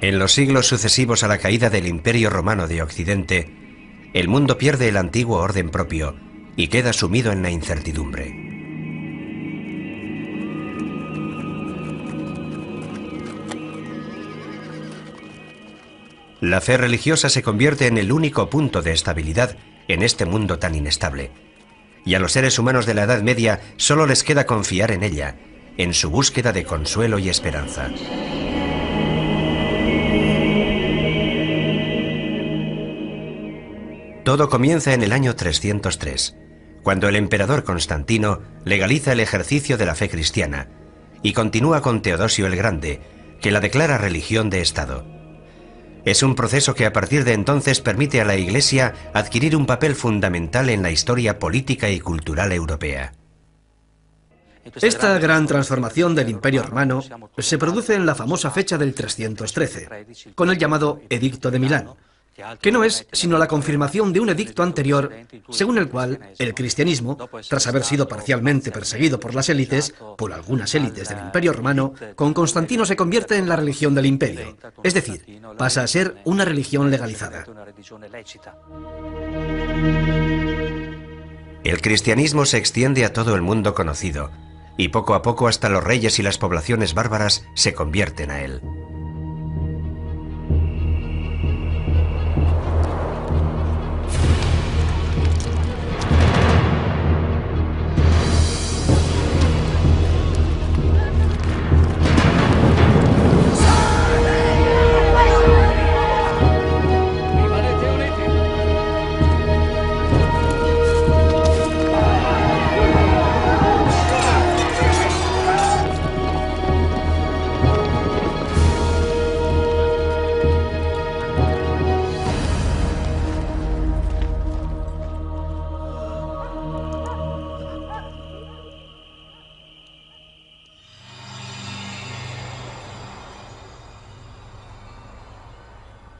En los siglos sucesivos a la caída del Imperio Romano de Occidente, el mundo pierde el antiguo orden propio y queda sumido en la incertidumbre. La fe religiosa se convierte en el único punto de estabilidad en este mundo tan inestable. Y a los seres humanos de la Edad Media solo les queda confiar en ella, en su búsqueda de consuelo y esperanza. Todo comienza en el año 303, cuando el emperador Constantino legaliza el ejercicio de la fe cristiana y continúa con Teodosio el Grande, que la declara religión de Estado. Es un proceso que a partir de entonces permite a la Iglesia adquirir un papel fundamental en la historia política y cultural europea. Esta gran transformación del Imperio Romano se produce en la famosa fecha del 313, con el llamado Edicto de Milán, que no es sino la confirmación de un edicto anterior, según el cual el cristianismo, tras haber sido parcialmente perseguido por las élites, por algunas élites del Imperio Romano, con Constantino se convierte en la religión del imperio, es decir, pasa a ser una religión legalizada. El cristianismo se extiende a todo el mundo conocido, y poco a poco hasta los reyes y las poblaciones bárbaras se convierten a él.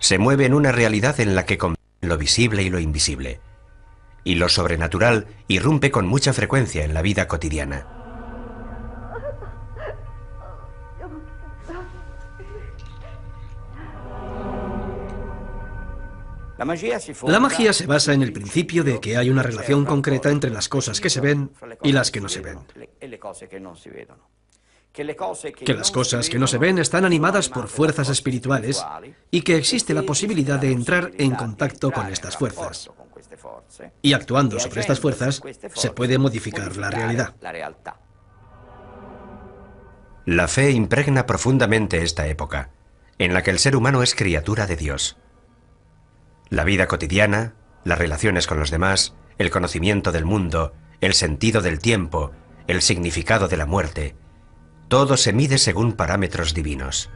Se mueve en una realidad en la que conviven lo visible y lo invisible, y lo sobrenatural irrumpe con mucha frecuencia en la vida cotidiana. La magia se basa en el principio de que hay una relación concreta entre las cosas que se ven y las que no se ven. Que las cosas que no se ven están animadas por fuerzas espirituales y que existe la posibilidad de entrar en contacto con estas fuerzas. Y actuando sobre estas fuerzas se puede modificar la realidad. La fe impregna profundamente esta época, en la que el ser humano es criatura de Dios. La vida cotidiana, las relaciones con los demás, el conocimiento del mundo, el sentido del tiempo, el significado de la muerte, todo se mide según parámetros divinos.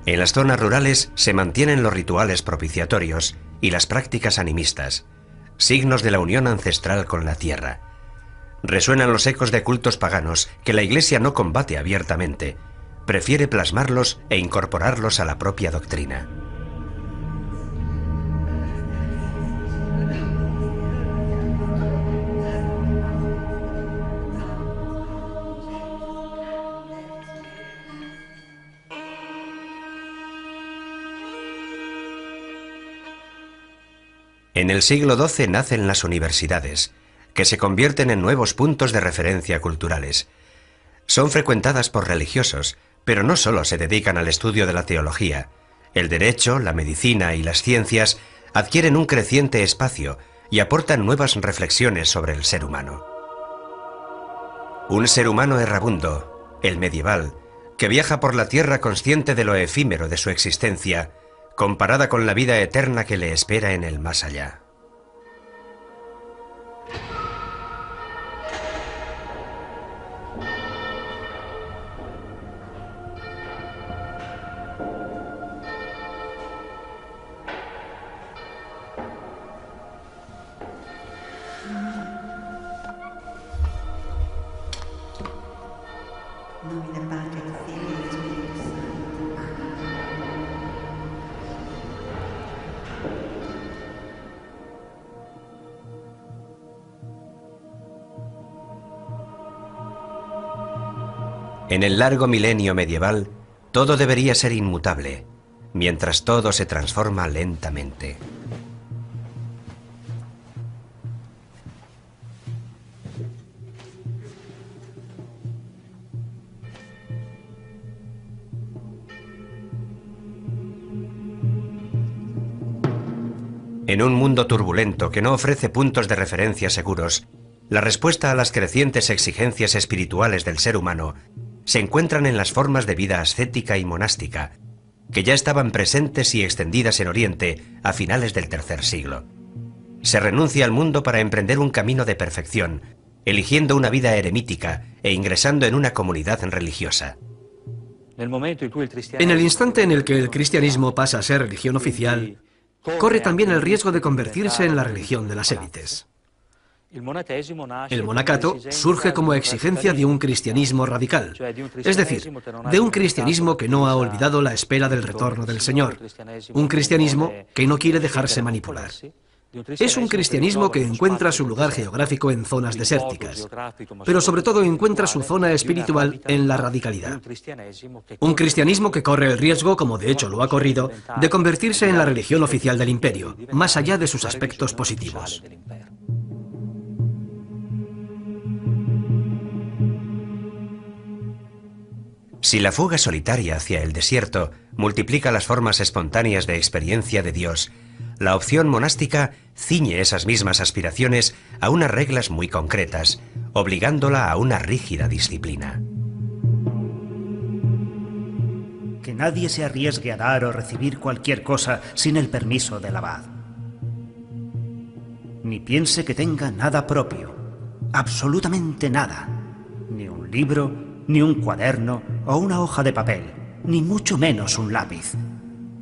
En las zonas rurales se mantienen los rituales propiciatorios y las prácticas animistas, signos de la unión ancestral con la tierra. Resuenan los ecos de cultos paganos que la Iglesia no combate abiertamente, prefiere plasmarlos e incorporarlos a la propia doctrina. En el siglo XII nacen las universidades, que se convierten en nuevos puntos de referencia culturales. Son frecuentadas por religiosos, pero no solo se dedican al estudio de la teología. El derecho, la medicina y las ciencias adquieren un creciente espacio y aportan nuevas reflexiones sobre el ser humano. Un ser humano errabundo, el medieval, que viaja por la tierra consciente de lo efímero de su existencia, comparada con la vida eterna que le espera en el más allá. En el largo milenio medieval, todo debería ser inmutable, mientras todo se transforma lentamente. En un mundo turbulento que no ofrece puntos de referencia seguros, la respuesta a las crecientes exigencias espirituales del ser humano se encuentran en las formas de vida ascética y monástica, que ya estaban presentes y extendidas en Oriente a finales del tercer siglo. Se renuncia al mundo para emprender un camino de perfección, eligiendo una vida eremítica e ingresando en una comunidad religiosa. En el instante en el que el cristianismo pasa a ser religión oficial, corre también el riesgo de convertirse en la religión de las élites. El monacato surge como exigencia de un cristianismo radical, es decir, de un cristianismo que no ha olvidado la espera del retorno del Señor, un cristianismo que no quiere dejarse manipular. Es un cristianismo que encuentra su lugar geográfico en zonas desérticas, pero sobre todo encuentra su zona espiritual en la radicalidad. Un cristianismo que corre el riesgo, como de hecho lo ha corrido, de convertirse en la religión oficial del imperio, más allá de sus aspectos positivos. Si la fuga solitaria hacia el desierto multiplica las formas espontáneas de experiencia de Dios, la opción monástica ciñe esas mismas aspiraciones a unas reglas muy concretas, obligándola a una rígida disciplina. Que nadie se arriesgue a dar o recibir cualquier cosa sin el permiso del abad. Ni piense que tenga nada propio, absolutamente nada, ni un libro, ni un cuaderno o una hoja de papel, ni mucho menos un lápiz,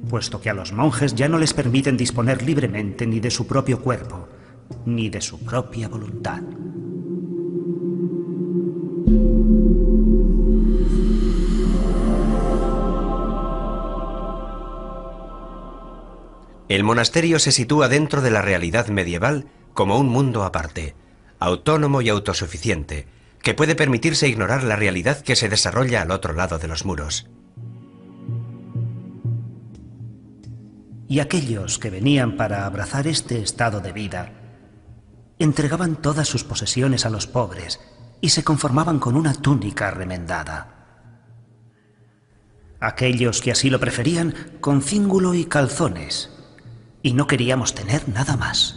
puesto que a los monjes ya no les permiten disponer libremente ni de su propio cuerpo, ni de su propia voluntad. El monasterio se sitúa dentro de la realidad medieval como un mundo aparte, autónomo y autosuficiente, que puede permitirse ignorar la realidad que se desarrolla al otro lado de los muros. Y aquellos que venían para abrazar este estado de vida entregaban todas sus posesiones a los pobres y se conformaban con una túnica remendada. Aquellos que así lo preferían, con cíngulo y calzones, y no queríamos tener nada más.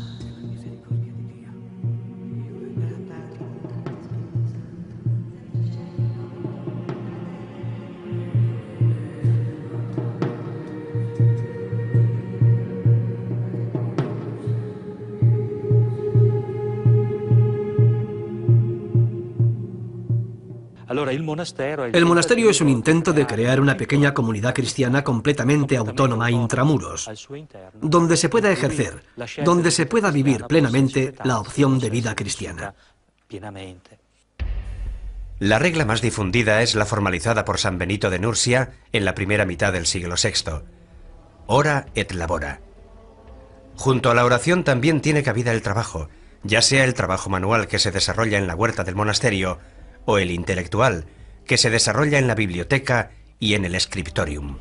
El monasterio es un intento de crear una pequeña comunidad cristiana completamente autónoma intramuros, donde se pueda ejercer, donde se pueda vivir plenamente la opción de vida cristiana. La regla más difundida es la formalizada por San Benito de Nursia en la primera mitad del siglo VI. Ora et labora. Junto a la oración también tiene cabida el trabajo, ya sea el trabajo manual que se desarrolla en la huerta del monasterio o el intelectual que se desarrolla en la biblioteca y en el scriptorium.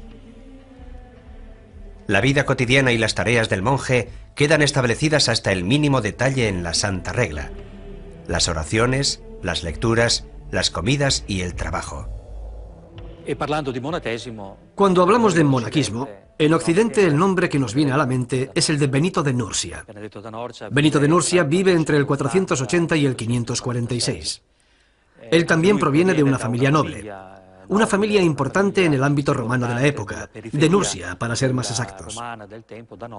La vida cotidiana y las tareas del monje quedan establecidas hasta el mínimo detalle en la Santa Regla: las oraciones, las lecturas, las comidas y el trabajo. Cuando hablamos de monaquismo, en Occidente el nombre que nos viene a la mente es el de Benito de Nursia. Benito de Nursia vive entre el 480 y el 546. Él también proviene de una familia noble, una familia importante en el ámbito romano de la época, de Nursia, para ser más exactos.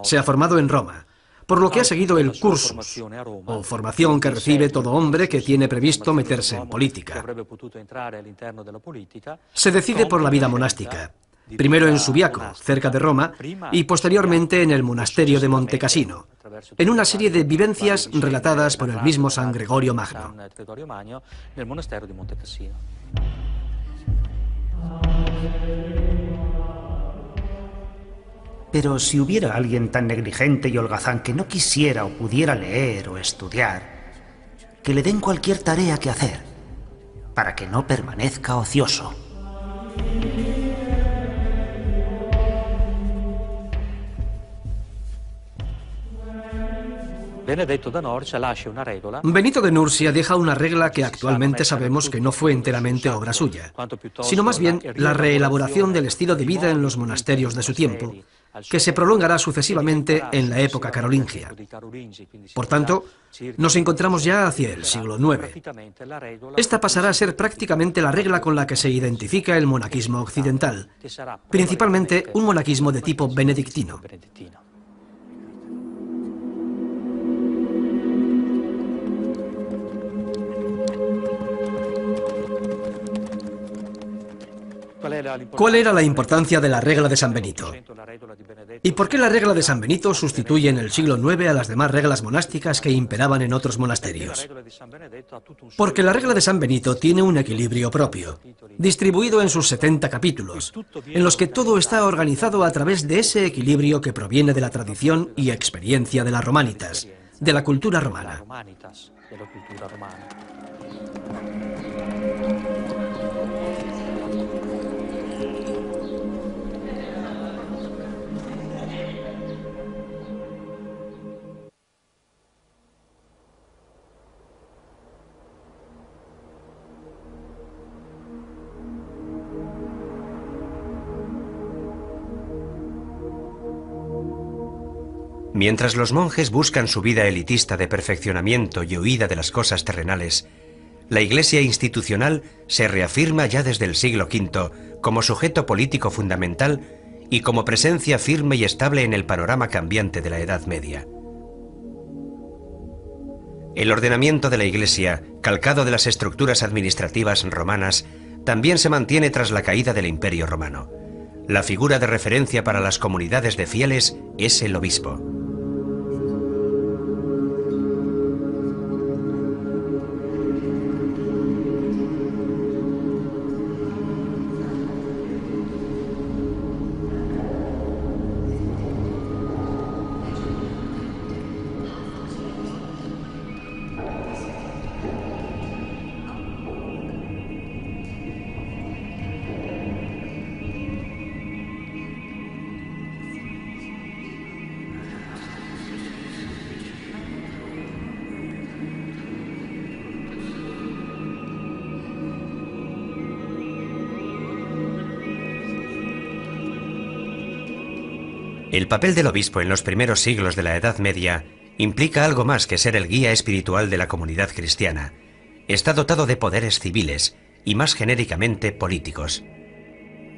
Se ha formado en Roma, por lo que ha seguido el cursus, o formación que recibe todo hombre que tiene previsto meterse en política. Se decide por la vida monástica, primero en Subiaco, cerca de Roma, y posteriormente en el monasterio de Montecassino, en una serie de vivencias relatadas por el mismo San Gregorio Magno. Pero si hubiera alguien tan negligente y holgazán que no quisiera o pudiera leer o estudiar, que le den cualquier tarea que hacer, para que no permanezca ocioso. Benito de Nursia deja una regla que actualmente sabemos que no fue enteramente obra suya, sino más bien la reelaboración del estilo de vida en los monasterios de su tiempo, que se prolongará sucesivamente en la época carolingia. Por tanto, nos encontramos ya hacia el siglo IX. Esta pasará a ser prácticamente la regla con la que se identifica el monaquismo occidental, principalmente un monaquismo de tipo benedictino. ¿Cuál era la importancia de la regla de San Benito? ¿Y por qué la regla de San Benito sustituye en el siglo IX a las demás reglas monásticas que imperaban en otros monasterios? Porque la regla de San Benito tiene un equilibrio propio, distribuido en sus 70 capítulos, en los que todo está organizado a través de ese equilibrio que proviene de la tradición y experiencia de las romanitas, de la cultura romana. Mientras los monjes buscan su vida elitista de perfeccionamiento y huida de las cosas terrenales, la Iglesia institucional se reafirma ya desde el siglo V como sujeto político fundamental y como presencia firme y estable en el panorama cambiante de la Edad Media. El ordenamiento de la Iglesia, calcado de las estructuras administrativas romanas, también se mantiene tras la caída del Imperio Romano. La figura de referencia para las comunidades de fieles es el obispo. El papel del obispo en los primeros siglos de la Edad Media implica algo más que ser el guía espiritual de la comunidad cristiana. Está dotado de poderes civiles y más genéricamente políticos.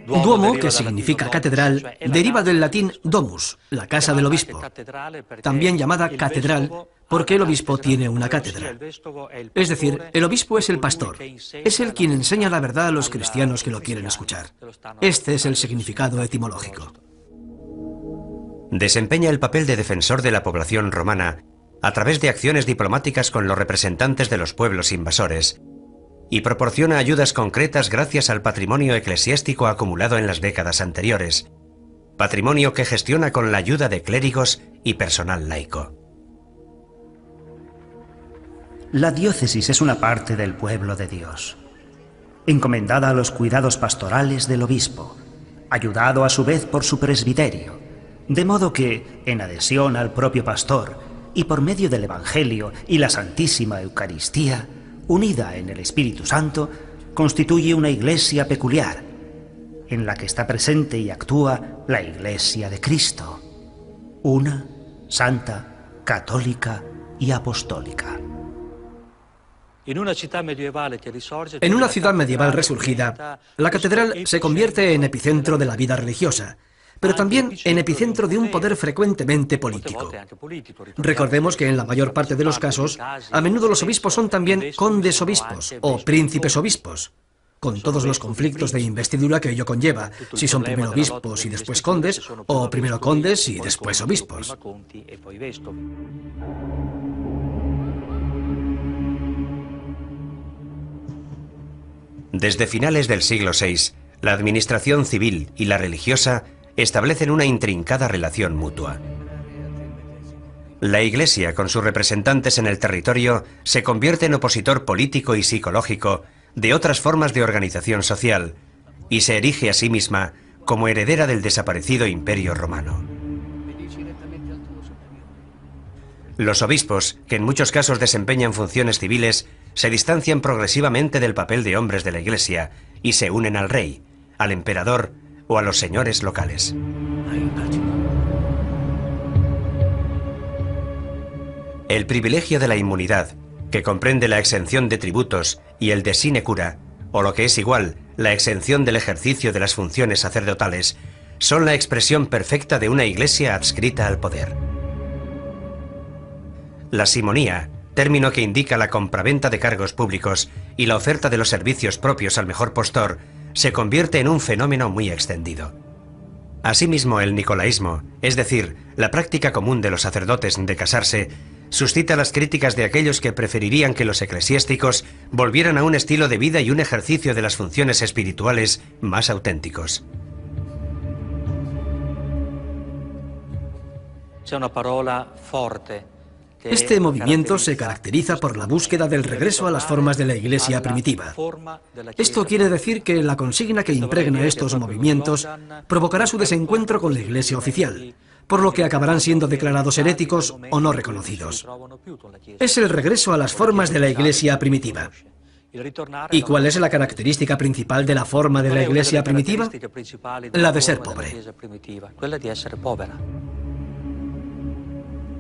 Duomo, que significa catedral, deriva del latín domus, la casa del obispo, también llamada catedral porque el obispo tiene una cátedra. Es decir, el obispo es el pastor, es el quien enseña la verdad a los cristianos que lo quieren escuchar. Este es el significado etimológico. Desempeña el papel de defensor de la población romana a través de acciones diplomáticas con los representantes de los pueblos invasores y proporciona ayudas concretas gracias al patrimonio eclesiástico acumulado en las décadas anteriores, patrimonio que gestiona con la ayuda de clérigos y personal laico. La diócesis es una parte del pueblo de Dios, encomendada a los cuidados pastorales del obispo, ayudado a su vez por su presbiterio, de modo que, en adhesión al propio pastor y por medio del Evangelio y la Santísima Eucaristía, unida en el Espíritu Santo, constituye una iglesia peculiar, en la que está presente y actúa la Iglesia de Cristo, una, santa, católica y apostólica. En una ciudad medieval resurgida, la catedral se convierte en epicentro de la vida religiosa, pero también en epicentro de un poder frecuentemente político. Recordemos que en la mayor parte de los casos, a menudo los obispos son también condes obispos o príncipes obispos, con todos los conflictos de investidura que ello conlleva, si son primero obispos y después condes, o primero condes y después obispos. Desde finales del siglo VI, la administración civil y la religiosa establecen una intrincada relación mutua. La Iglesia, con sus representantes en el territorio, se convierte en opositor político y psicológico de otras formas de organización social y se erige a sí misma como heredera del desaparecido Imperio Romano. Los obispos, que en muchos casos desempeñan funciones civiles, se distancian progresivamente del papel de hombres de la Iglesia y se unen al rey, al emperador o a los señores locales. El privilegio de la inmunidad, que comprende la exención de tributos y el de sinecura, o lo que es igual, la exención del ejercicio de las funciones sacerdotales, son la expresión perfecta de una Iglesia adscrita al poder. La simonía, término que indica la compraventa de cargos públicos y la oferta de los servicios propios al mejor postor, se convierte en un fenómeno muy extendido. Asimismo, el nicolaísmo, es decir, la práctica común de los sacerdotes de casarse, suscita las críticas de aquellos que preferirían que los eclesiásticos volvieran a un estilo de vida y un ejercicio de las funciones espirituales más auténticos. Este movimiento se caracteriza por la búsqueda del regreso a las formas de la Iglesia primitiva. Esto quiere decir que la consigna que impregna estos movimientos provocará su desencuentro con la Iglesia oficial, por lo que acabarán siendo declarados heréticos o no reconocidos. Es el regreso a las formas de la Iglesia primitiva. ¿Y cuál es la característica principal de la forma de la Iglesia primitiva? La de ser pobre.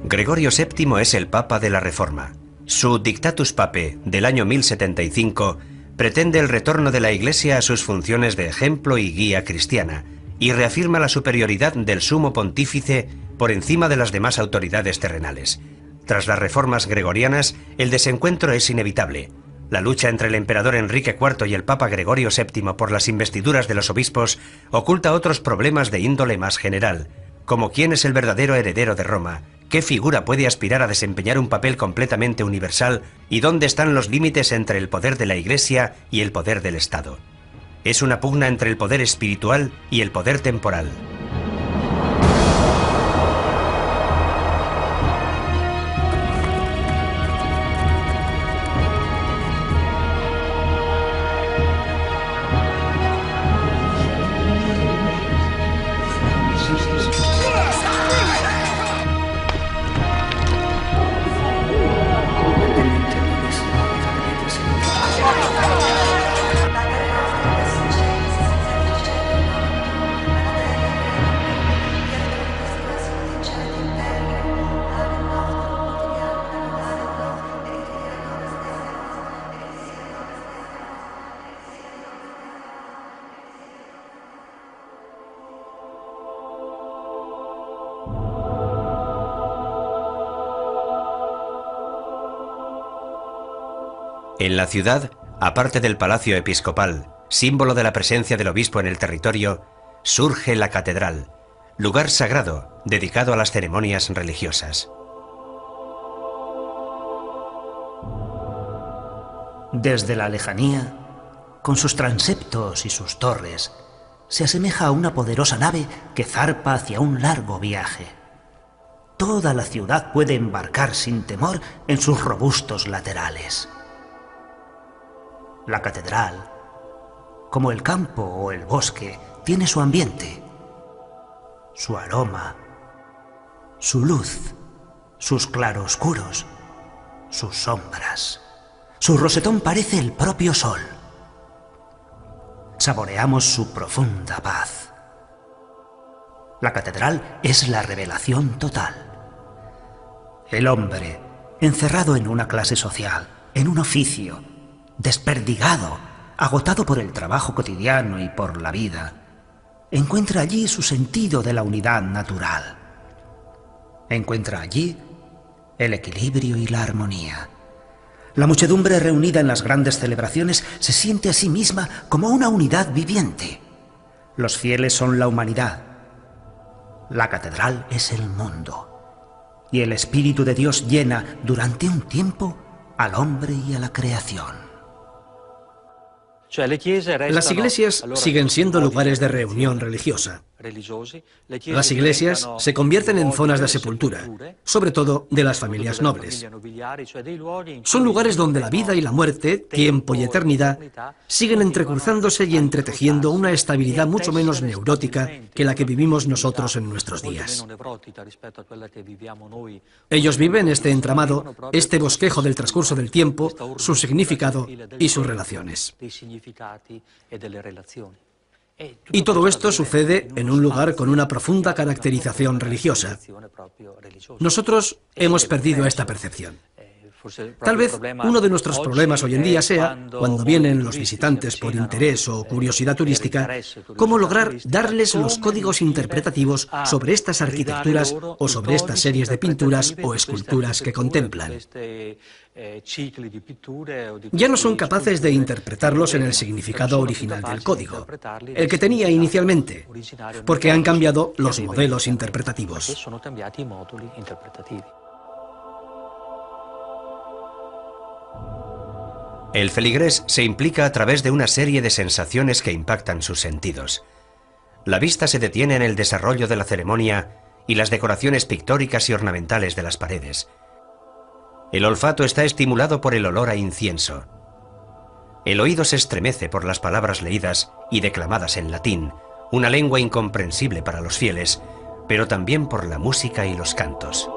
Gregorio VII es el Papa de la Reforma. Su Dictatus Papae del año 1075 pretende el retorno de la Iglesia a sus funciones de ejemplo y guía cristiana y reafirma la superioridad del sumo pontífice por encima de las demás autoridades terrenales. Tras las reformas gregorianas, el desencuentro es inevitable. La lucha entre el emperador Enrique IV y el Papa Gregorio VII por las investiduras de los obispos oculta otros problemas de índole más general, como quién es el verdadero heredero de Roma, qué figura puede aspirar a desempeñar un papel completamente universal y dónde están los límites entre el poder de la Iglesia y el poder del Estado. Es una pugna entre el poder espiritual y el poder temporal. En la ciudad, aparte del palacio episcopal, símbolo de la presencia del obispo en el territorio, surge la catedral, lugar sagrado dedicado a las ceremonias religiosas. Desde la lejanía, con sus transeptos y sus torres, se asemeja a una poderosa nave que zarpa hacia un largo viaje. Toda la ciudad puede embarcar sin temor en sus robustos laterales. La catedral, como el campo o el bosque, tiene su ambiente, su aroma, su luz, sus claroscuros, sus sombras. Su rosetón parece el propio sol. Saboreamos su profunda paz. La catedral es la revelación total. El hombre, encerrado en una clase social, en un oficio, desperdigado, agotado por el trabajo cotidiano y por la vida, encuentra allí su sentido de la unidad natural. Encuentra allí el equilibrio y la armonía. La muchedumbre reunida en las grandes celebraciones se siente a sí misma como una unidad viviente. Los fieles son la humanidad. La catedral es el mundo. Y el Espíritu de Dios llena durante un tiempo al hombre y a la creación. Las iglesias siguen siendo lugares de reunión religiosa. Las iglesias se convierten en zonas de sepultura, sobre todo de las familias nobles. Son lugares donde la vida y la muerte, tiempo y eternidad, siguen entrecruzándose y entretejiendo una estabilidad mucho menos neurótica que la que vivimos nosotros en nuestros días. Ellos viven este entramado, este bosquejo del transcurso del tiempo, su significado y sus relaciones. Y todo esto sucede en un lugar con una profunda caracterización religiosa. Nosotros hemos perdido esta percepción. Tal vez uno de nuestros problemas hoy en día sea, cuando vienen los visitantes por interés o curiosidad turística, cómo lograr darles los códigos interpretativos sobre estas arquitecturas o sobre estas series de pinturas o esculturas que contemplan. Ya no son capaces de interpretarlos en el significado original del código, el que tenía inicialmente, porque han cambiado los modelos interpretativos. El feligrés se implica a través de una serie de sensaciones que impactan sus sentidos. La vista se detiene en el desarrollo de la ceremonia y las decoraciones pictóricas y ornamentales de las paredes. El olfato está estimulado por el olor a incienso. El oído se estremece por las palabras leídas y declamadas en latín, una lengua incomprensible para los fieles, pero también por la música y los cantos.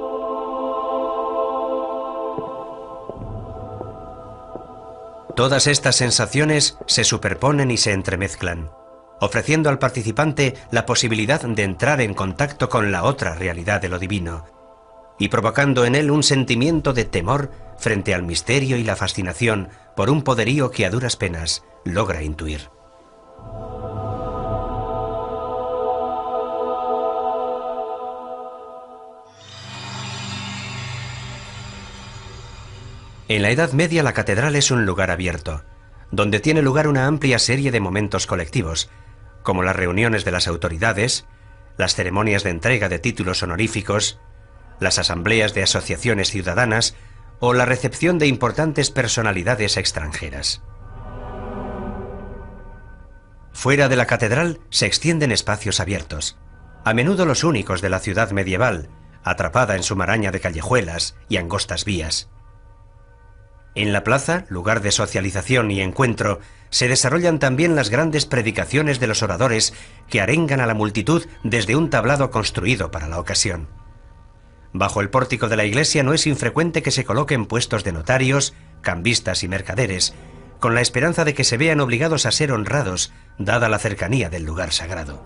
Todas estas sensaciones se superponen y se entremezclan, ofreciendo al participante la posibilidad de entrar en contacto con la otra realidad de lo divino, y provocando en él un sentimiento de temor frente al misterio y la fascinación por un poderío que a duras penas logra intuir. En la Edad Media la catedral es un lugar abierto, donde tiene lugar una amplia serie de momentos colectivos, como las reuniones de las autoridades, las ceremonias de entrega de títulos honoríficos, las asambleas de asociaciones ciudadanas o la recepción de importantes personalidades extranjeras. Fuera de la catedral se extienden espacios abiertos, a menudo los únicos de la ciudad medieval, atrapada en su maraña de callejuelas y angostas vías. En la plaza, lugar de socialización y encuentro, se desarrollan también las grandes predicaciones de los oradores que arengan a la multitud desde un tablado construido para la ocasión. Bajo el pórtico de la iglesia no es infrecuente que se coloquen puestos de notarios, cambistas y mercaderes, con la esperanza de que se vean obligados a ser honrados, dada la cercanía del lugar sagrado.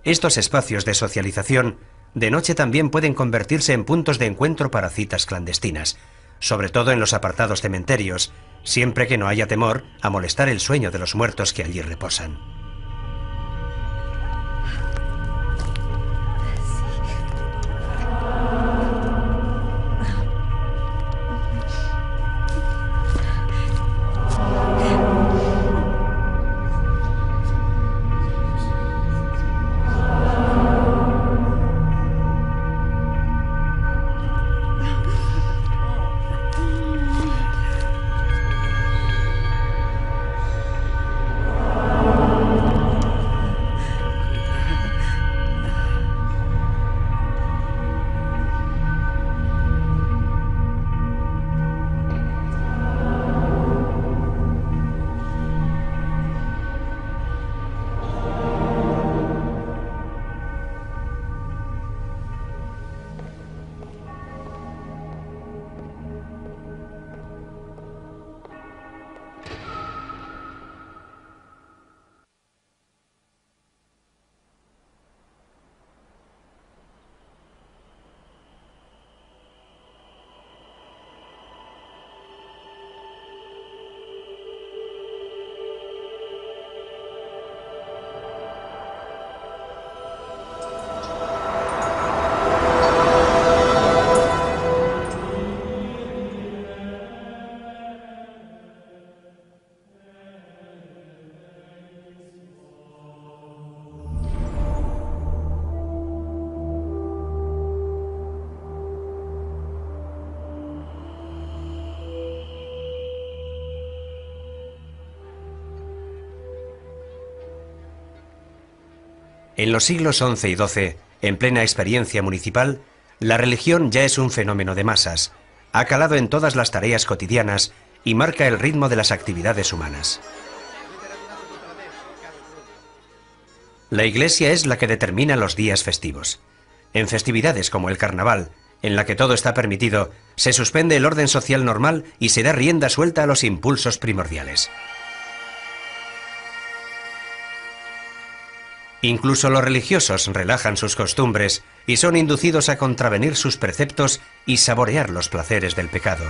Estos espacios de socialización de noche también pueden convertirse en puntos de encuentro para citas clandestinas, sobre todo en los apartados cementerios, siempre que no haya temor a molestar el sueño de los muertos que allí reposan. En los siglos XI y XII, en plena experiencia municipal, la religión ya es un fenómeno de masas, ha calado en todas las tareas cotidianas y marca el ritmo de las actividades humanas. La Iglesia es la que determina los días festivos. En festividades como el Carnaval, en la que todo está permitido, se suspende el orden social normal y se da rienda suelta a los impulsos primordiales. Incluso los religiosos relajan sus costumbres y son inducidos a contravenir sus preceptos y saborear los placeres del pecado.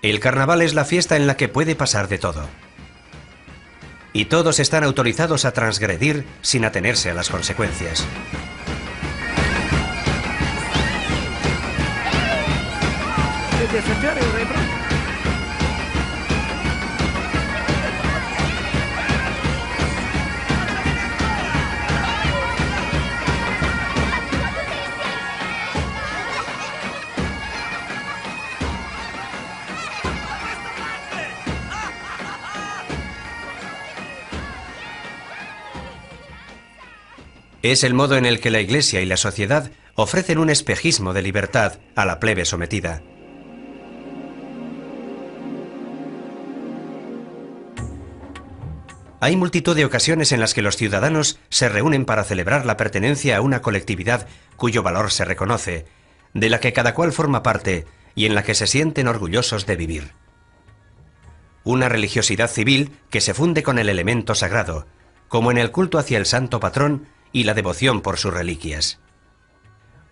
El carnaval es la fiesta en la que puede pasar de todo. Y todos están autorizados a transgredir sin atenerse a las consecuencias. Es el modo en el que la Iglesia y la sociedad ofrecen un espejismo de libertad a la plebe sometida. Hay multitud de ocasiones en las que los ciudadanos se reúnen para celebrar la pertenencia a una colectividad cuyo valor se reconoce, de la que cada cual forma parte y en la que se sienten orgullosos de vivir. Una religiosidad civil que se funde con el elemento sagrado, como en el culto hacia el santo patrón y la devoción por sus reliquias.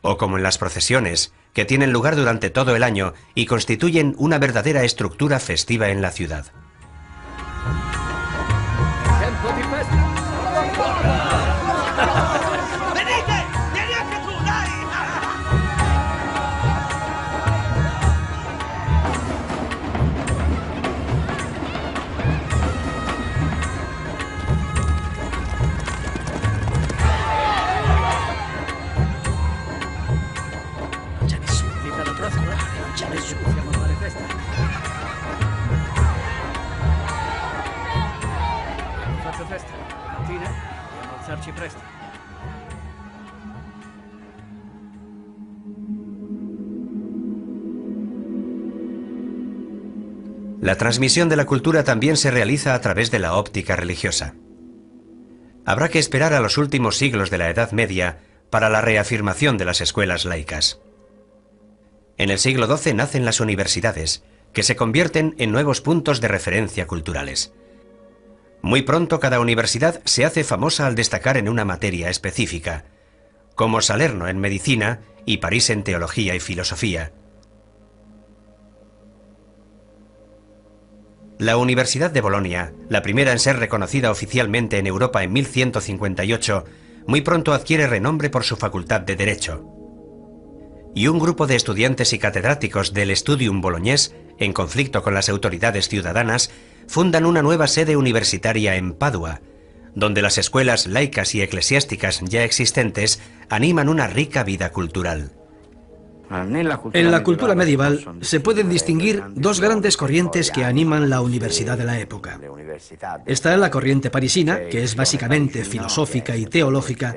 O como en las procesiones, que tienen lugar durante todo el año y constituyen una verdadera estructura festiva en la ciudad. La transmisión de la cultura también se realiza a través de la óptica religiosa. Habrá que esperar a los últimos siglos de la Edad Media para la reafirmación de las escuelas laicas. En el siglo XII nacen las universidades, que se convierten en nuevos puntos de referencia culturales. Muy pronto cada universidad se hace famosa al destacar en una materia específica, como Salerno en medicina y París en teología y filosofía. La Universidad de Bolonia, la primera en ser reconocida oficialmente en Europa en 1158, muy pronto adquiere renombre por su facultad de Derecho. Y un grupo de estudiantes y catedráticos del Studium Bolognés, en conflicto con las autoridades ciudadanas, fundan una nueva sede universitaria en Padua, donde las escuelas laicas y eclesiásticas ya existentes animan una rica vida cultural. En la cultura medieval se pueden distinguir dos grandes corrientes que animan la universidad de la época. Está la corriente parisina, que es básicamente filosófica y teológica,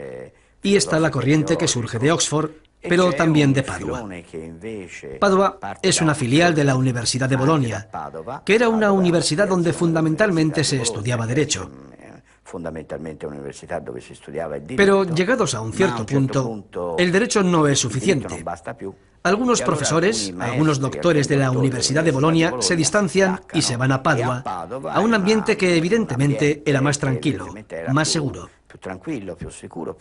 y está la corriente que surge de Oxford, pero también de Padua. Padua es una filial de la Universidad de Bolonia, que era una universidad donde fundamentalmente se estudiaba Derecho. Pero llegados a un cierto punto, el derecho no es suficiente. Algunos profesores, algunos doctores de la Universidad de Bolonia se distancian y se van a Padua, a un ambiente que evidentemente era más tranquilo, más seguro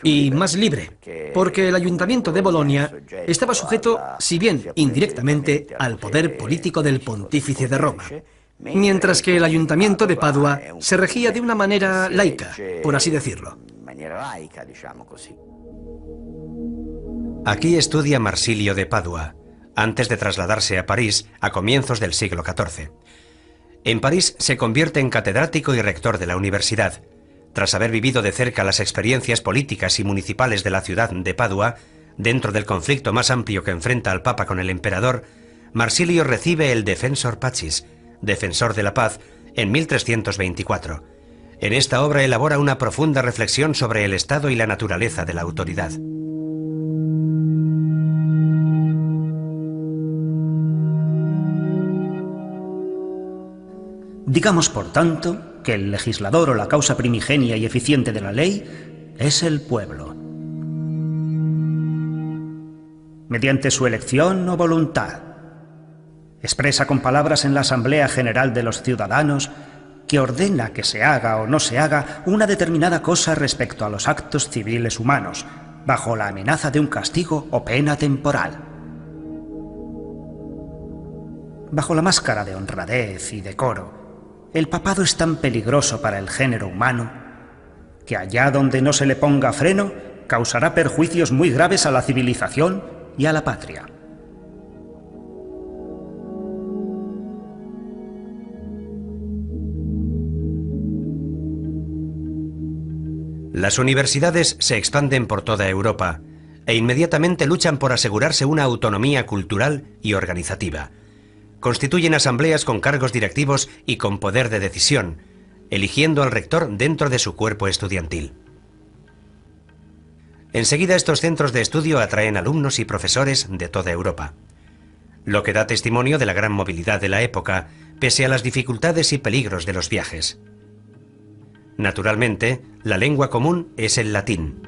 y más libre, porque el ayuntamiento de Bolonia estaba sujeto, si bien indirectamente, al poder político del pontífice de Roma, mientras que el ayuntamiento de Padua se regía de una manera laica, por así decirlo. Aquí estudia Marsilio de Padua, antes de trasladarse a París a comienzos del siglo XIV. En París se convierte en catedrático y rector de la universidad. Tras haber vivido de cerca las experiencias políticas y municipales de la ciudad de Padua, dentro del conflicto más amplio que enfrenta al Papa con el emperador, Marsilio recibe el Defensor Pacis, defensor de la paz, en 1324. En esta obra elabora una profunda reflexión sobre el estado y la naturaleza de la autoridad. Digamos, por tanto, que el legislador o la causa primigenia y eficiente de la ley es el pueblo. Mediante su elección o voluntad, expresa con palabras en la Asamblea General de los Ciudadanos que ordena que se haga o no se haga una determinada cosa respecto a los actos civiles humanos, bajo la amenaza de un castigo o pena temporal. Bajo la máscara de honradez y decoro, el papado es tan peligroso para el género humano que allá donde no se le ponga freno, causará perjuicios muy graves a la civilización y a la patria. Las universidades se expanden por toda Europa e inmediatamente luchan por asegurarse una autonomía cultural y organizativa. Constituyen asambleas con cargos directivos y con poder de decisión, eligiendo al rector dentro de su cuerpo estudiantil. Enseguida estos centros de estudio atraen alumnos y profesores de toda Europa, lo que da testimonio de la gran movilidad de la época, pese a las dificultades y peligros de los viajes. Naturalmente, la lengua común es el latín.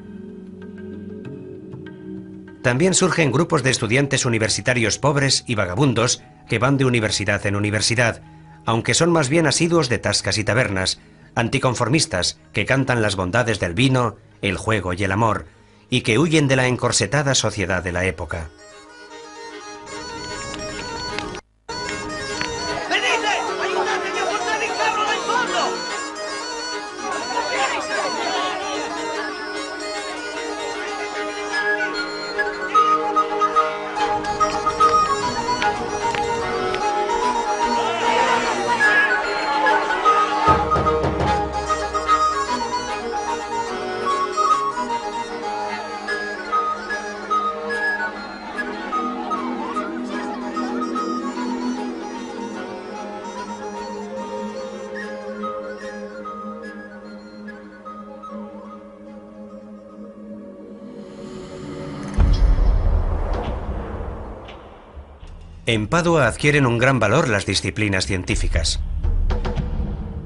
También surgen grupos de estudiantes universitarios pobres y vagabundos que van de universidad en universidad, aunque son más bien asiduos de tascas y tabernas, anticonformistas que cantan las bondades del vino, el juego y el amor, y que huyen de la encorsetada sociedad de la época. En Padua adquieren un gran valor las disciplinas científicas.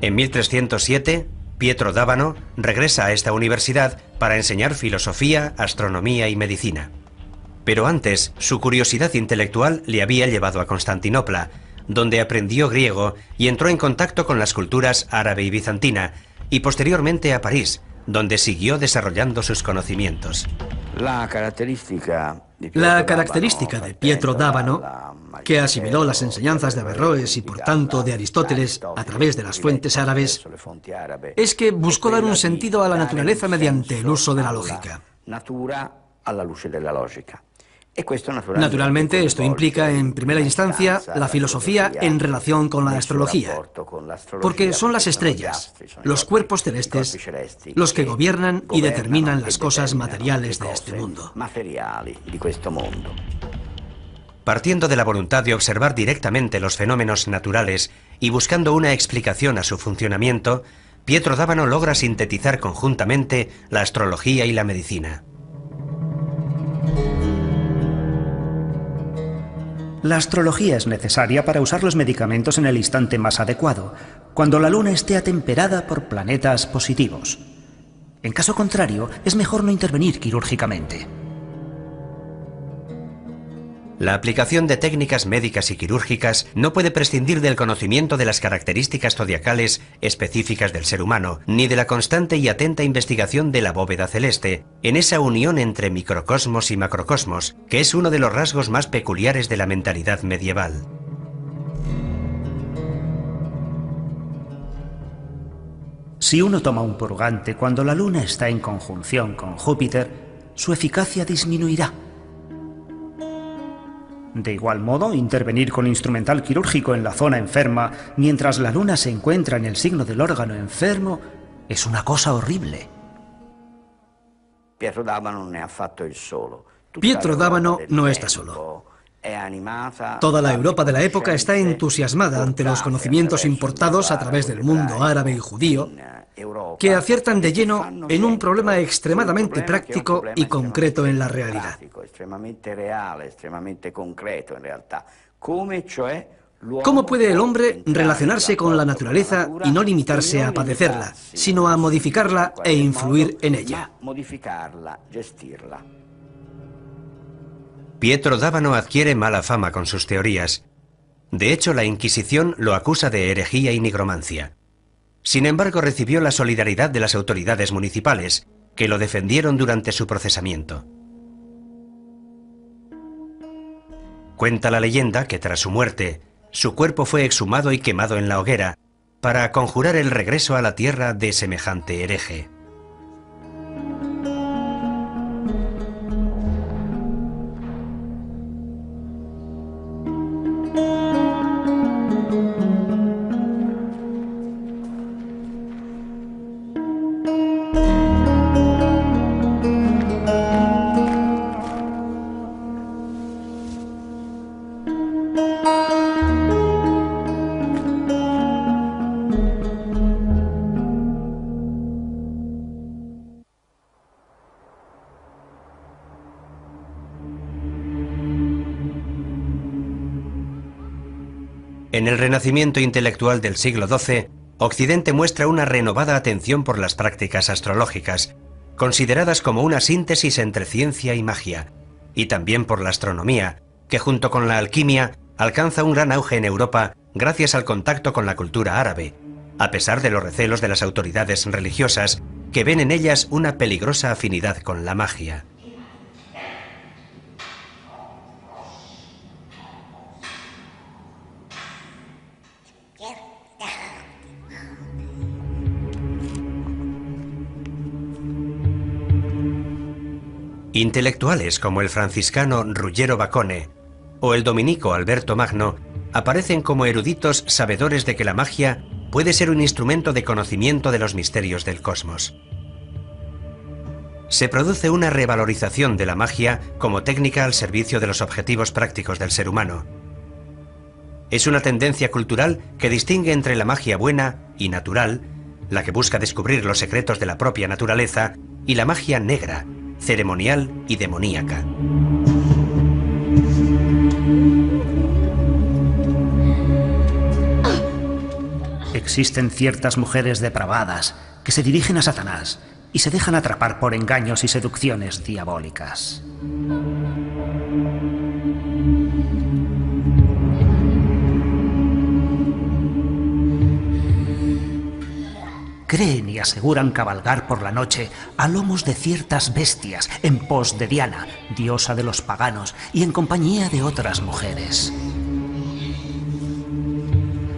En 1307, Pietro d'Abano regresa a esta universidad para enseñar filosofía, astronomía y medicina. Pero antes, su curiosidad intelectual le había llevado a Constantinopla, donde aprendió griego y entró en contacto con las culturas árabe y bizantina, y posteriormente a París, donde siguió desarrollando sus conocimientos. La característica de Pietro d'Abano, que asimiló las enseñanzas de Averroes y por tanto de Aristóteles a través de las fuentes árabes, es que buscó dar un sentido a la naturaleza mediante el uso de la lógica. Naturalmente, esto implica, en primera instancia, la filosofía en relación con la astrología, porque son las estrellas, los cuerpos celestes, los que gobiernan y determinan las cosas materiales de este mundo. Partiendo de la voluntad de observar directamente los fenómenos naturales y buscando una explicación a su funcionamiento, Pietro d'Abano logra sintetizar conjuntamente la astrología y la medicina. La astrología es necesaria para usar los medicamentos en el instante más adecuado, cuando la luna esté atemperada por planetas positivos. En caso contrario, es mejor no intervenir quirúrgicamente. La aplicación de técnicas médicas y quirúrgicas no puede prescindir del conocimiento de las características zodiacales específicas del ser humano, ni de la constante y atenta investigación de la bóveda celeste, en esa unión entre microcosmos y macrocosmos, que es uno de los rasgos más peculiares de la mentalidad medieval. Si uno toma un purgante cuando la luna está en conjunción con Júpiter, su eficacia disminuirá. De igual modo, intervenir con instrumental quirúrgico en la zona enferma mientras la luna se encuentra en el signo del órgano enfermo es una cosa horrible. Pietro d'Abano non è affatto il solo. Pietro d'Abano no está solo. Toda la Europa de la época está entusiasmada ante los conocimientos importados a través del mundo árabe y judío, que aciertan de lleno en un problema extremadamente práctico y concreto en la realidad. ¿Cómo puede el hombre relacionarse con la naturaleza y no limitarse a padecerla, sino a modificarla e influir en ella? Pietro d'Abano adquiere mala fama con sus teorías. De hecho, la Inquisición lo acusa de herejía y nigromancia. Sin embargo, recibió la solidaridad de las autoridades municipales, que lo defendieron durante su procesamiento. Cuenta la leyenda que tras su muerte, su cuerpo fue exhumado y quemado en la hoguera, para conjurar el regreso a la tierra de semejante hereje. En el renacimiento intelectual del siglo XII, Occidente muestra una renovada atención por las prácticas astrológicas, consideradas como una síntesis entre ciencia y magia, y también por la astronomía, que junto con la alquimia alcanza un gran auge en Europa gracias al contacto con la cultura árabe, a pesar de los recelos de las autoridades religiosas, que ven en ellas una peligrosa afinidad con la magia. Intelectuales como el franciscano Ruggiero Bacone o el dominico Alberto Magno aparecen como eruditos sabedores de que la magia puede ser un instrumento de conocimiento de los misterios del cosmos. Se produce una revalorización de la magia como técnica al servicio de los objetivos prácticos del ser humano. Es una tendencia cultural que distingue entre la magia buena y natural, la que busca descubrir los secretos de la propia naturaleza, y la magia negra, ceremonial y demoníaca. Existen ciertas mujeres depravadas que se dirigen a Satanás y se dejan atrapar por engaños y seducciones diabólicas. Creen y aseguran cabalgar por la noche a lomos de ciertas bestias en pos de Diana, diosa de los paganos, y en compañía de otras mujeres.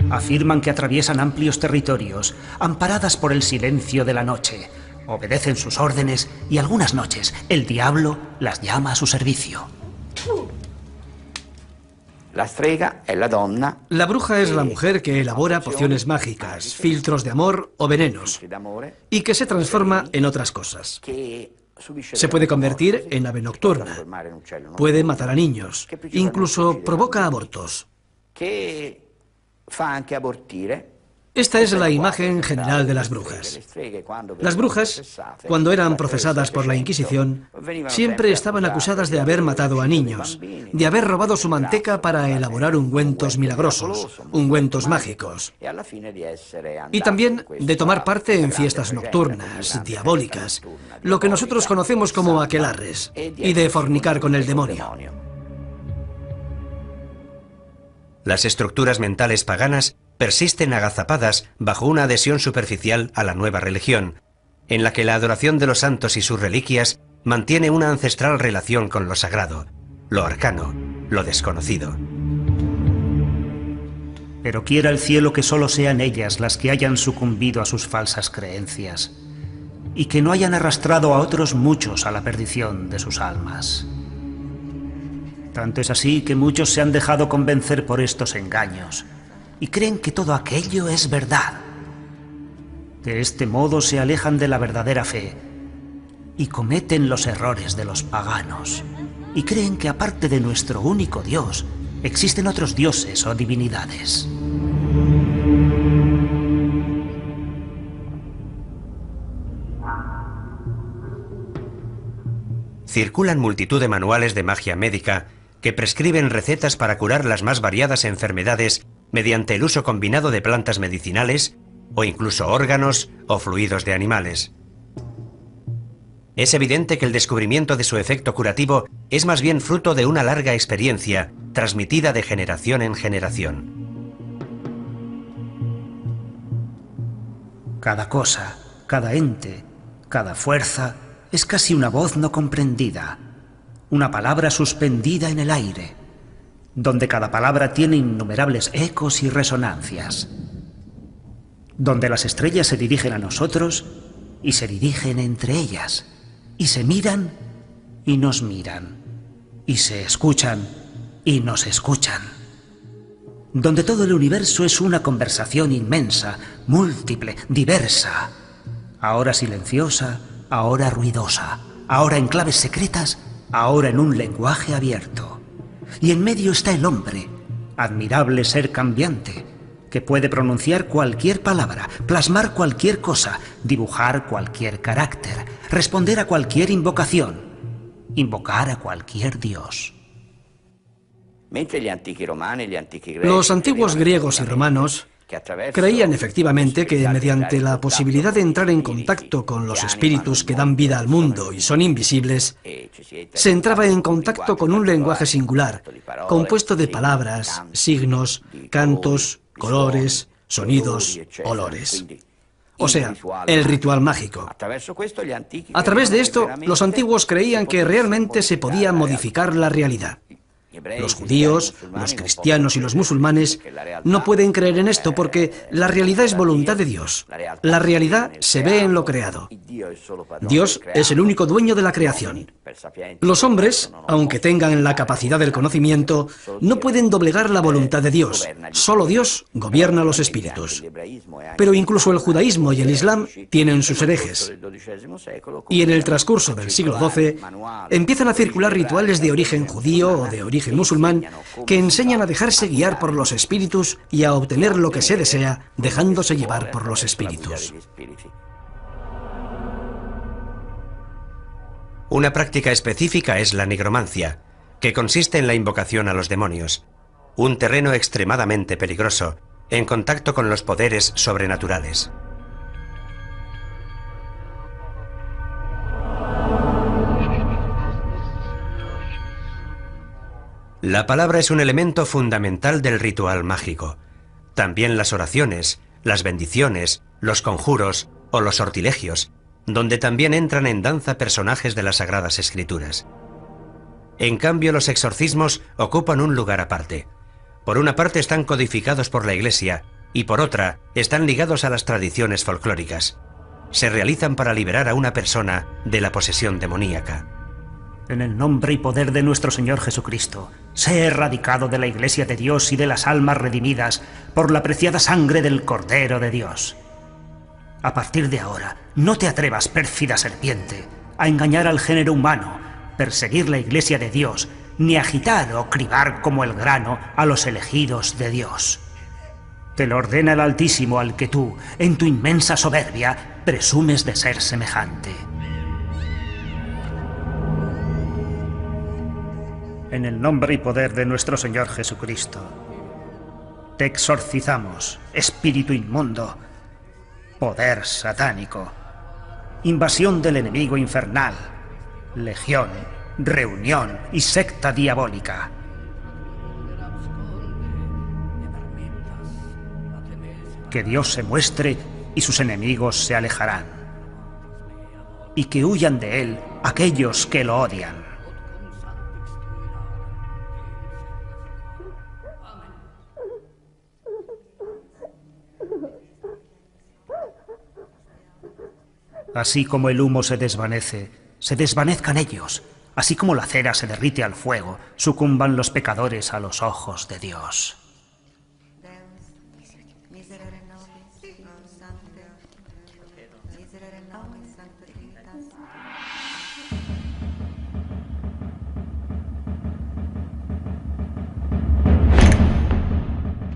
Afirman que atraviesan amplios territorios, amparadas por el silencio de la noche, obedecen sus órdenes y algunas noches el diablo las llama a su servicio. La bruja es la mujer que elabora pociones mágicas, filtros de amor o venenos, y que se transforma en otras cosas. Se puede convertir en ave nocturna, puede matar a niños, incluso provoca abortos. Esta es la imagen general de las brujas. Las brujas, cuando eran procesadas por la Inquisición, siempre estaban acusadas de haber matado a niños, de haber robado su manteca para elaborar ungüentos milagrosos, ungüentos mágicos, y también de tomar parte en fiestas nocturnas, diabólicas, lo que nosotros conocemos como aquelarres, y de fornicar con el demonio. Las estructuras mentales paganas persisten agazapadas bajo una adhesión superficial a la nueva religión, en la que la adoración de los santos y sus reliquias mantiene una ancestral relación con lo sagrado, lo arcano, lo desconocido. Pero quiera el cielo que solo sean ellas las que hayan sucumbido a sus falsas creencias, y que no hayan arrastrado a otros muchos a la perdición de sus almas. Tanto es así que muchos se han dejado convencer por estos engaños, y creen que todo aquello es verdad. De este modo se alejan de la verdadera fe y cometen los errores de los paganos. y creen que aparte de nuestro único Dios, existen otros dioses o divinidades. Circulan multitud de manuales de magia médica que prescriben recetas para curar las más variadas enfermedades mediante el uso combinado de plantas medicinales o incluso órganos o fluidos de animales. Es evidente que el descubrimiento de su efecto curativo es más bien fruto de una larga experiencia transmitida de generación en generación. Cada cosa, cada ente, cada fuerza es casi una voz no comprendida, una palabra suspendida en el aire, donde cada palabra tiene innumerables ecos y resonancias, donde las estrellas se dirigen a nosotros y se dirigen entre ellas, y se miran y nos miran, y se escuchan y nos escuchan, donde todo el universo es una conversación inmensa, múltiple, diversa, ahora silenciosa, ahora ruidosa, ahora en claves secretas, ahora en un lenguaje abierto. Y en medio está el hombre, admirable ser cambiante, que puede pronunciar cualquier palabra, plasmar cualquier cosa, dibujar cualquier carácter, responder a cualquier invocación, invocar a cualquier dios. Los antiguos griegos y romanos creían efectivamente que mediante la posibilidad de entrar en contacto con los espíritus que dan vida al mundo y son invisibles, se entraba en contacto con un lenguaje singular, compuesto de palabras, signos, cantos, colores, sonidos, olores. O sea, el ritual mágico. A través de esto, los antiguos creían que realmente se podía modificar la realidad. Los judíos, los cristianos y los musulmanes no pueden creer en esto porque la realidad es voluntad de Dios. La realidad se ve en lo creado. Dios es el único dueño de la creación. Los hombres, aunque tengan la capacidad del conocimiento, no pueden doblegar la voluntad de Dios. Solo Dios gobierna los espíritus. Pero incluso el judaísmo y el islam tienen sus herejes. Y en el transcurso del siglo XII empiezan a circular rituales de origen judío o de origen musulmán que enseñan a dejarse guiar por los espíritus y a obtener lo que se desea dejándose llevar por los espíritus. Una práctica específica es la nigromancia, que consiste en la invocación a los demonios, un terreno extremadamente peligroso, en contacto con los poderes sobrenaturales. La palabra es un elemento fundamental del ritual mágico. También las oraciones, las bendiciones, los conjuros o los sortilegios, donde también entran en danza personajes de las Sagradas Escrituras. En cambio, los exorcismos ocupan un lugar aparte. Por una parte están codificados por la Iglesia y por otra están ligados a las tradiciones folclóricas. Se realizan para liberar a una persona de la posesión demoníaca. En el nombre y poder de nuestro Señor Jesucristo, sé erradicado de la Iglesia de Dios y de las almas redimidas por la preciada sangre del Cordero de Dios. A partir de ahora, no te atrevas, pérfida serpiente, a engañar al género humano, perseguir la Iglesia de Dios, ni agitar o cribar como el grano a los elegidos de Dios. Te lo ordena el Altísimo al que tú, en tu inmensa soberbia, presumes de ser semejante. En el nombre y poder de nuestro Señor Jesucristo, te exorcizamos, espíritu inmundo, poder satánico, invasión del enemigo infernal, legión, reunión y secta diabólica. Que Dios se muestre y sus enemigos se alejarán, y que huyan de él aquellos que lo odian. Así como el humo se desvanezcan ellos. Así como la cera se derrite al fuego, sucumban los pecadores a los ojos de Dios.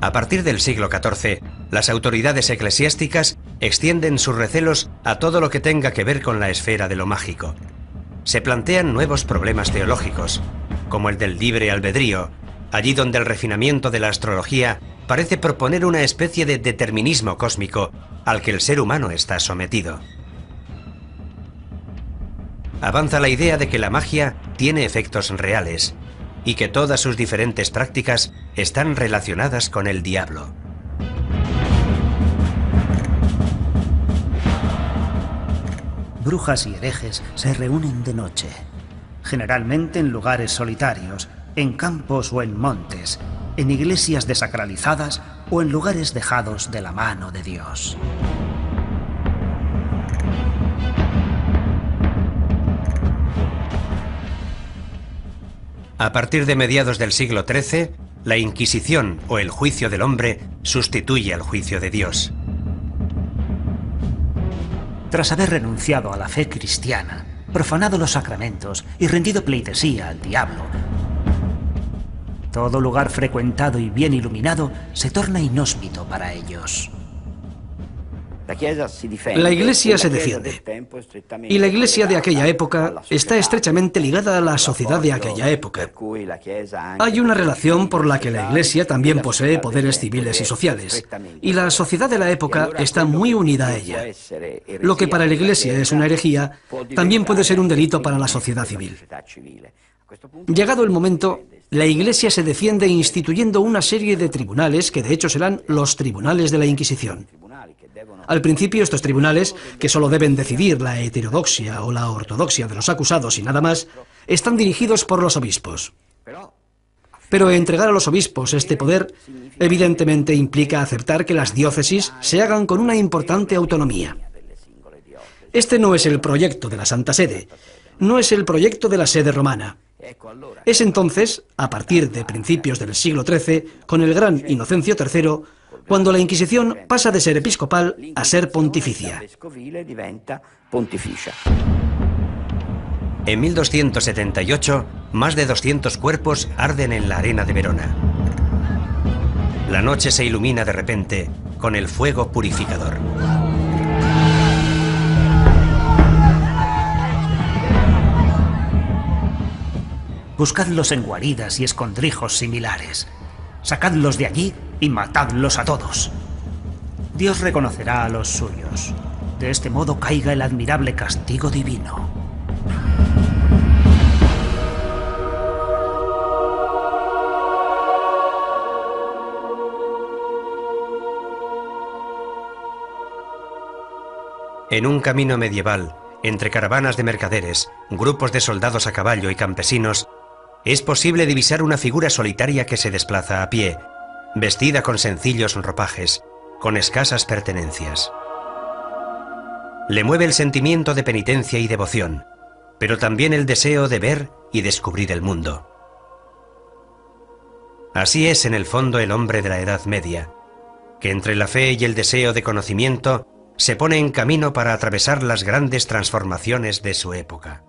A partir del siglo XIV, las autoridades eclesiásticas extienden sus recelos a todo lo que tenga que ver con la esfera de lo mágico. Se plantean nuevos problemas teológicos, como el del libre albedrío, allí donde el refinamiento de la astrología parece proponer una especie de determinismo cósmico al que el ser humano está sometido. Avanza la idea de que la magia tiene efectos reales y que todas sus diferentes prácticas están relacionadas con el diablo. Brujas y herejes se reúnen de noche, generalmente en lugares solitarios, en campos o en montes, en iglesias desacralizadas o en lugares dejados de la mano de Dios. A partir de mediados del siglo XIII, la Inquisición o el juicio del hombre sustituye al juicio de Dios. Tras haber renunciado a la fe cristiana, profanado los sacramentos y rendido pleitesía al diablo, todo lugar frecuentado y bien iluminado se torna inhóspito para ellos. La Iglesia se defiende, y la Iglesia de aquella época está estrechamente ligada a la sociedad de aquella época. Hay una relación por la que la Iglesia también posee poderes civiles y sociales, y la sociedad de la época está muy unida a ella. Lo que para la Iglesia es una herejía, también puede ser un delito para la sociedad civil. Llegado el momento, la Iglesia se defiende instituyendo una serie de tribunales que de hecho serán los tribunales de la Inquisición. Al principio estos tribunales, que solo deben decidir la heterodoxia o la ortodoxia de los acusados y nada más, están dirigidos por los obispos. Pero entregar a los obispos este poder evidentemente implica aceptar que las diócesis se hagan con una importante autonomía. Este no es el proyecto de la Santa Sede, no es el proyecto de la sede romana. Es entonces, a partir de principios del siglo XIII, con el gran Inocencio III, cuando la Inquisición pasa de ser episcopal a ser pontificia. En 1278, más de 200 cuerpos arden en la arena de Verona. La noche se ilumina de repente con el fuego purificador. Buscadlos en guaridas y escondrijos similares. Sacadlos de allí y matadlos a todos. Dios reconocerá a los suyos. De este modo caiga el admirable castigo divino. En un camino medieval, entre caravanas de mercaderes, grupos de soldados a caballo y campesinos, es posible divisar una figura solitaria que se desplaza a pie, vestida con sencillos ropajes, con escasas pertenencias. Le mueve el sentimiento de penitencia y devoción, pero también el deseo de ver y descubrir el mundo. Así es en el fondo el hombre de la Edad Media, que entre la fe y el deseo de conocimiento se pone en camino para atravesar las grandes transformaciones de su época.